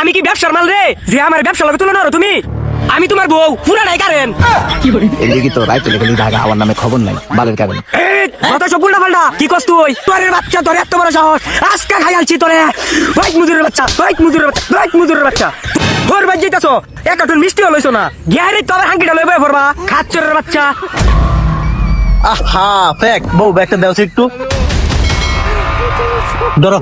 আমি কি ব্যবসার মাল রে যে আমার ব্যবসা লাগে তুলে না তুমি? আমি তোমার বউ পুরা নাই কারেন এদিকে তো রাইতে লেগে ঢাকা আমার নামে খবর নাই বালের কারণে। কথা সব উল্টা পাল্টা কি কস তুই? তোরের বাচ্চা তোর এত বড় সাহস, আজকে খাইয়ালছি তোরে। বাইক মুজুরের বাচ্চা, বাইক মুজুরের বাচ্চা, বাইক মুজুরের বাচ্চা। তোর বাজ যাইতাছো একটা টুন মিষ্টি হলইছো না, গিয়ারে তোর হাঙ্কিটা লই বই পড়বা খাচ্চরের বাচ্চা। আহা ফেক বউ ব্যাগটা দাও একটু ধরো।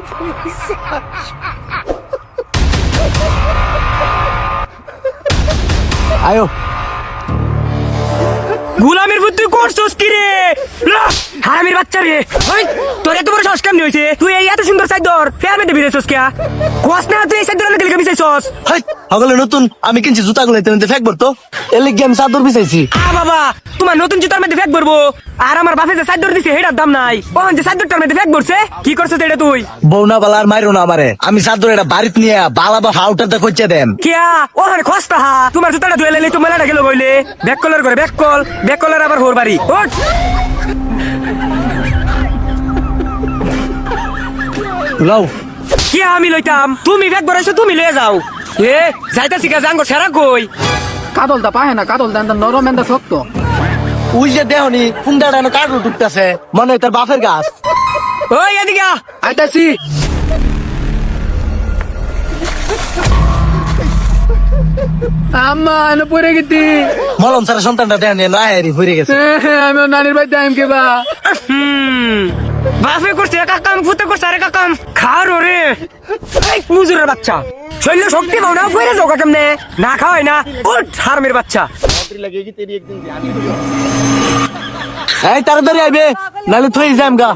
আয়ো গুলামের বুদ্ধি করছস কি রে? হারামির বাচ্চা রে, ওই তোর এত বড় সাহস কেমনে হইছে? তুই এই এত সুন্দর চাদর ফের মধ্যে ভিড়েছস কিয়া? কোস না তুই এই চাদর মধ্যে লিখে মিশাইছস? হাই হগলে নতুন আমি কিনছি জুতাগুলো এতে ফেক বলতো এলে গেম চাদর বিছাইছি। বাবা তোমার নতুন জুতার মধ্যে ফেক ভরবো আর আমার বাপে যে চাদর দিছে হেটার দাম নাই, ওখান যে চাদরটার মধ্যে ফেক ভরছে কি করছস এটা তুই? বউনা বালা আর মাইরো না আমারে, আমি চাদর এটা বাড়িতে নিয়ে বালা বা হাউটাতে কইছে দেন কিয়া ওখানে খসতা হা তোমার জুতাটা ধুয়ে লাইলে তো মেলাটা গেল বইলে ব্যাক কলার করে ব্যাক কলার আবার হোর বাড়ি ওঠ। লাও কিয়া আমি লইতাম, তুমি ব্যাগ ভরাইছো তুমি লয়ে যাও। এ যাইতাছি গা জাঙ্গো সেরা কই? কাদলটা পাহে না, কাদলটা নরম এন্দা শক্ত। উই যে দেহনি ফুংদাটা এনে কাটু টুকতাছে মনে হয় তার বাপের গাছ। ওই এদিকে আ। আইতাছি। আম্মা এনে পড়ে গেছি। মলম সারা সন্তানটা দেহনি লাহেরি ঘুরে গেছে। আমি ওর নানির বাড়িতে আইম কে বা। বাপে করছে একা কাম, ফুতে করছে আর একা কাম। খাওয়ার রে এই মুজুরের বাচ্চা, শরীরে শক্তি পাও না, ফিরে যাও কেমনে? না খাওয়াই না, উঠ হারামির বাচ্চা। এই তাড়াতাড়ি আইবে নাহলে থই যাম গা।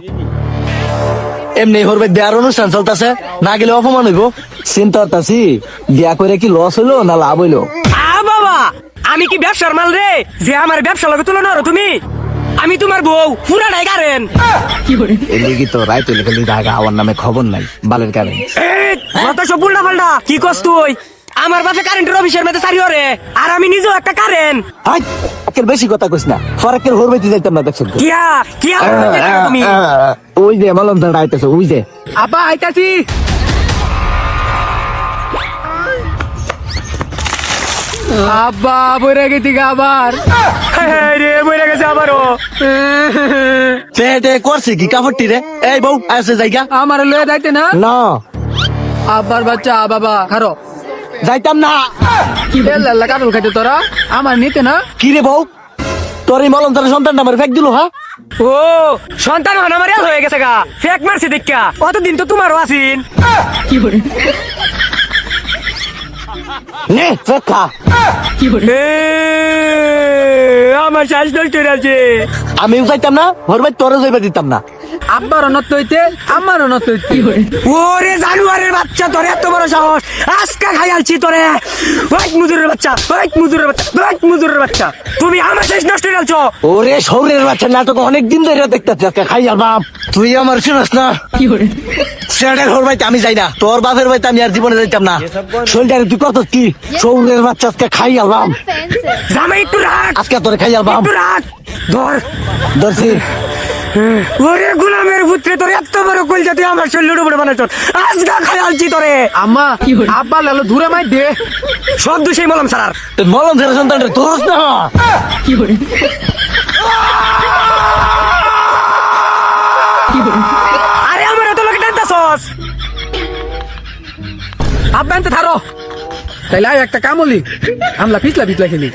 এমনি হরবে দেয়ার অনুষ্ঠান চলতেছে, না গেলে অপমান হইব। চিন্তা করতাছি বিয়া করে কি লস হইলো না লাভ হইলো। বাবা আমি কি ব্যবসার মাল রে যে আমার ব্যবসা লাগে তুলে না তুমি? আমি তোমার বউ পুরা নাই কারেন এদিকে তো রাইতে লেগে ঢাকা আমার নামে খবর নাই বালের কারণে। কথা সব উল্টা পাল্টা কি কস তুই? আমার বাপে কারেন্টের অফিসের মধ্যে সারি ওরে আর আমি নিজেও একটা কারেন্ট। হাই একের বেশি কথা কইস না, ফরাকের হরবেতে যাইতাম না দেখছেন তো। কিয়া কিয়া তুমি? ওই যে মলম দাঁড়া আইতেছে ওই যে। আব্বা আইতাছি। আব্বা পড়ে গেছি গা আবার। রে মরে গেছে আবারও। পেটে করছে কি কাপড়টি রে? এই বউ আসে জায়গা আমার লয়ে যাইতে না। না আব্বার বাচ্চা বাবা খারো। যাইতাম না। এল্লা কাটল খাইতে তোরা আমার নিতে না। কি রে বউ তোর এই মলম তার সন্তানটা আমার ফেক দিল হ্যাঁ? ও সন্তান হন আমার হয়ে গেছে গা, ফেক মারছে দেখা। অতদিন তো তোমারও আছিন। নে ফেক খা। আমার শ্বাস নষ্ট হয়ে আছে। আমি যাইতাম না হরবে তোরে যাইবা দিতাম না। আব্বার অনত হইতে আমার অনত হইতে। ওরে জানুয়ারের বাচ্চা তোর এত বড় সাহস, আজকে খাইয়ালছি তোরে। বাইক মুজুরের বাচ্চা, বাইক মুজুরের বাচ্চা, বাইক মুজুরের বাচ্চা। তুমি আমার শেষ নষ্ট হয়ে যাচ্ছ। ওরে শহরের বাচ্চা নাটক অনেক দিন ধরে দেখতেছি আজকে খাইয়া বাপ। তুই আমার শুনস না সেটার ঘর বাড়িতে আমি যাই না, তোর বাপের বাড়িতে আমি আর জীবনে যাইতাম না। শরীরটারে তুই কত কি শহরের বাচ্চা আজকে খাইয়া বাপ। জামাই একটু রাখ, আজকে তোরে খাইয়া বাপ একটু রাখ। ধর ধরছি। ওরে গুলামের পুত্রে তোর এত বড় কলজা তুই আমার শরীরের উপরে বানাচ্ছ। আজকে খাইয়ালছি তোরে। আম্মা আব্বা লালো দূরে মাই দে। সব দোষেই মলম সারার। তোর মলম ছেড়ে সন্তানটা তোর না। আরে আমার এত লোকে টানতাছস। আব্বা আনতে থারো। তাইলে আয় একটা কামলি আমলা পিছলা পিছলা খেলি।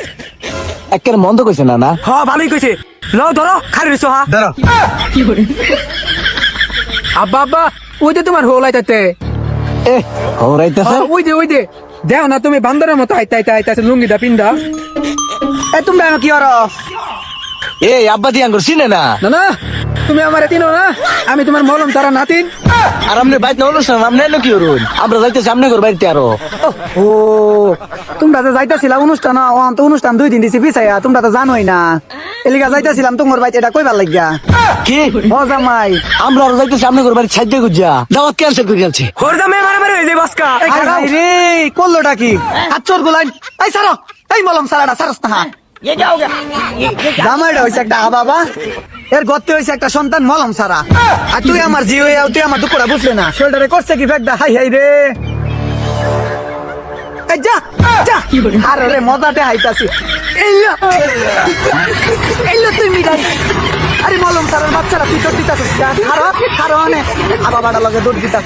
একের মন্দ কইছে না না। হ্যাঁ ভালোই কইছে। লও ধরো খালি রইছো হা। ধরো আব্বা আব্বা ওই যে তোমার হোল আইতাতে। এ হরাইতেছে ওই যে দেও না তুমি বান্দরের মতো আইতাছে লুঙ্গিটা পিন্দা। এ তুমি কি করো? এই আব্বা দি আঙ্গুর চিনে না। না না তুমি আমার চিনো না, আমি তোমার মলম তারা নাতিন। আর আমনে বাইতে অনুষ্ঠান আমনে এলো কি করুন? আমরা যাইতে সামনে ঘর বাড়িতে আরো। ও তোমরা তো যাইতাছিলা অনুষ্ঠান, ওখান তো অনুষ্ঠান 2 দিন দিছি পিছাইয়া, তোমরা তো জানোই না। এলিগা যাইতাছিলাম তোমার বাইতে, এটা কইবার লাগিয়া। কি ও জামাই আমরা আরো যাইতে সামনে ঘর বাড়ি ছাইতে গুজা দাওয়াত ক্যান্সেল করে গেলছে। হোর দামে মারামারি হয়ে যায় বাসকা। এই খারাপ রে করলোটা কি? আচ্ছর গুলাই এই সারো, এই মলম সারাটা সারস না। জামাইটা হইছে একটা বাবা, এর গর্তে হইছে একটা সন্তান মলম সারা। আর তুই আমার জি হইয়া তুই আমার দুঃখটা বুঝলে না। শোল্ডারে করছে কি ফেকদা? হাই হাই রে আরে রে মজাতে হাইতাছি এইলো এইলো তুই মিলাই আরে মলম সারার বাচ্চারা তুই তোর দিতাছিস খারো খারো আনে আবার বাড়া লগে দৌড় দিতাস